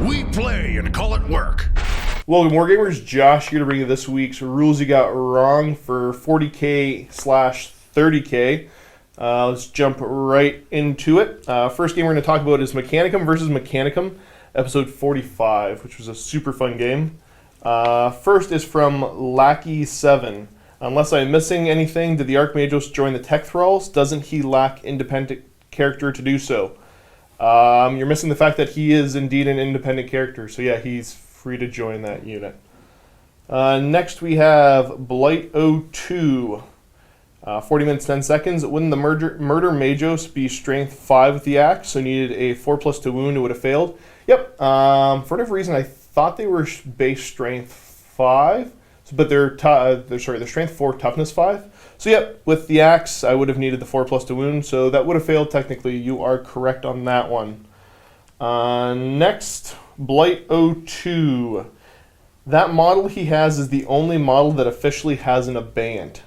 We play and call it work. Welcome, Wargamers. Josh here to bring you this week's rules you got wrong for 40K/30K. Let's jump right into it. First game we're going to talk about is Mechanicum versus Mechanicum, episode 45, which was a super fun game. First is from Lackey7. Unless I'm missing anything, did the Archmagos join the Tech Thralls? Doesn't he lack independent character to do so? You're missing the fact that he is indeed an independent character, so yeah, he's free to join that unit. Next we have Blight 02. 40 minutes, 10 seconds. Wouldn't the Murder Magos be strength 5 with the axe, so needed a 4+ to wound, it would have failed? Yep. For whatever reason, I thought they were base strength 5, but they're strength 4, toughness 5. So yep, with the axe, I would have needed the 4+ to wound, so that would have failed technically. You are correct on that one. Next, Blight 02. That model he has is the only model that officially has an Abeyant.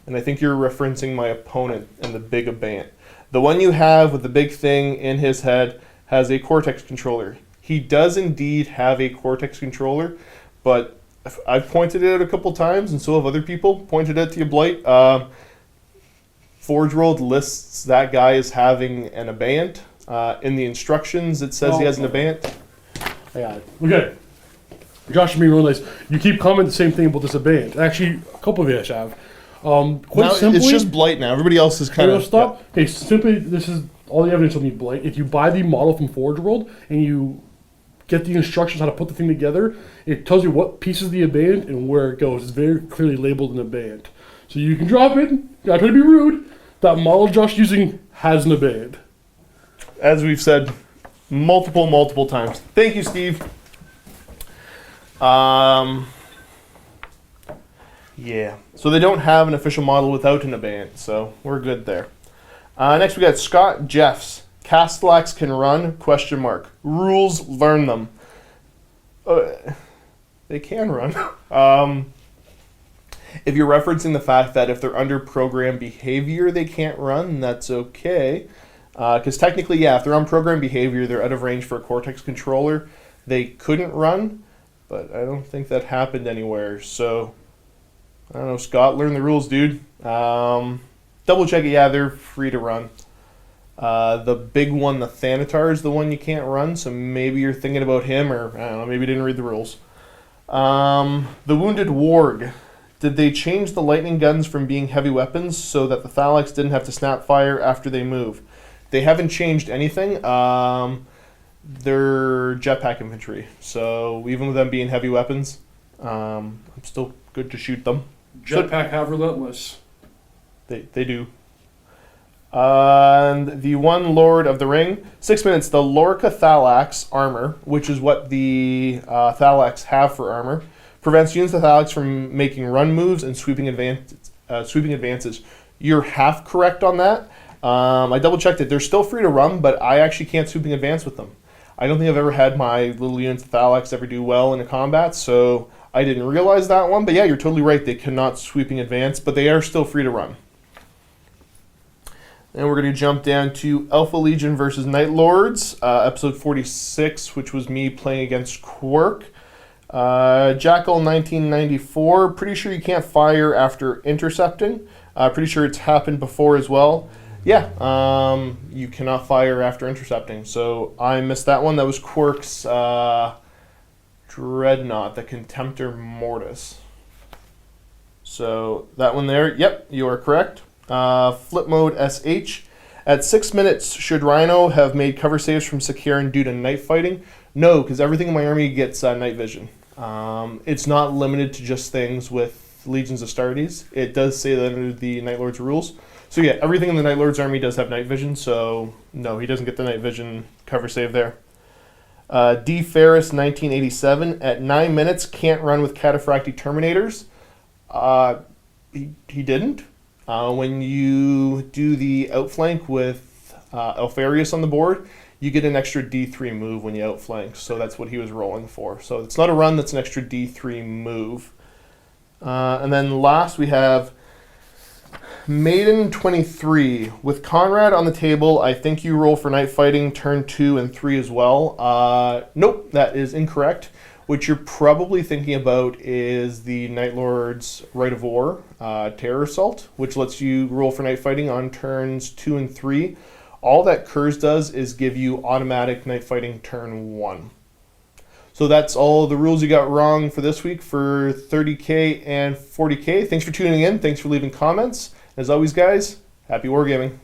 And I think you're referencing my opponent and the big Abeyant. The one you have with the big thing in his head has a Cortex controller. He does indeed have a Cortex controller, but I've pointed it out a couple times, and so have other people pointed it to you, Blight. Forge World lists that guy as having an Abeyant. In the instructions, it says he has an Abeyant. Yeah, okay. Josh and me realize you keep commenting the same thing about this Abeyant. Actually, a couple of you guys have. Quite simply, it's just Blight now. Everybody else is kind of... Stop. Yeah. Okay, simply, this is all the evidence will need Blight. If you buy the model from Forge World and you get the instructions how to put the thing together, it tells you what piece is the Abeyant and where it goes. It's very clearly labeled an Abeyant. So you can drop it. Not trying to be rude. That model Josh using has an Abeyant. As we've said multiple times. Thank you, Steve. Yeah. So they don't have an official model without an Abeyant, so we're good there. Next we got Scott Jeffs. Castellax can run? ? Rules, learn them. They can run. If you're referencing the fact that if they're under program behavior, they can't run, that's okay. Because technically, yeah, if they're on program behavior, they're out of range for a Cortex controller. They couldn't run, but I don't think that happened anywhere. So, I don't know, Scott, learn the rules, dude. Double check it, yeah, they're free to run. The big one, the Thanatar, is the one you can't run, so maybe you're thinking about him, or I don't know, maybe you didn't read the rules. The Wounded Warg. Did they change the lightning guns from being heavy weapons so that the Thalax didn't have to snap fire after they move? They haven't changed anything. They're jetpack infantry, so even with them being heavy weapons, I'm still good to shoot them. Jetpack have relentless. They do. And the one Lord of the Ring, 6 minutes. The Lorca Thalax armor, which is what the Thalax have for armor, prevents units of Thalax from making run moves and sweeping advances. You're half correct on that. I double checked it. They're still free to run, but I actually can't sweeping advance with them. I don't think I've ever had my little units of Thalax ever do well in a combat, so I didn't realize that one. But yeah, you're totally right. They cannot sweeping advance, but they are still free to run. Then we're going to jump down to Alpha Legion versus Night Lords, episode 46, which was me playing against Quirk. Jackal 1994, pretty sure you can't fire after intercepting. Pretty sure it's happened before as well. Yeah, you cannot fire after intercepting. So I missed that one. That was Quirk's Dreadnought, the Contemptor Mortis. So that one there, yep, you are correct. Flip mode SH. At 6 minutes, should Rhino have made cover saves from Sakiran due to night fighting? No, because everything in my army gets night vision. It's not limited to just things with Legions of Astartes. It does say that under the Night Lord's rules. So yeah, everything in the Night Lord's army does have night vision, so no, he doesn't get the night vision cover save there. D. Ferris, 1987. At 9 minutes, can't run with Cataphracti Terminators. He didn't. When you do the outflank with Alfarius on the board, you get an extra D3 move when you outflank, so that's what he was rolling for. So it's not a run, that's an extra D3 move. And then last we have Maiden 23. With Conrad on the table, I think you roll for Night Fighting turn 2 and 3 as well. Nope, that is incorrect. What you're probably thinking about is the Night Lord's Rite of War, Terror Assault, which lets you roll for Night Fighting on turns 2 and 3. All that Curse does is give you automatic Night Fighting turn 1. So that's all the rules you got wrong for this week for 30K and 40K. Thanks for tuning in. Thanks for leaving comments. As always, guys, happy wargaming.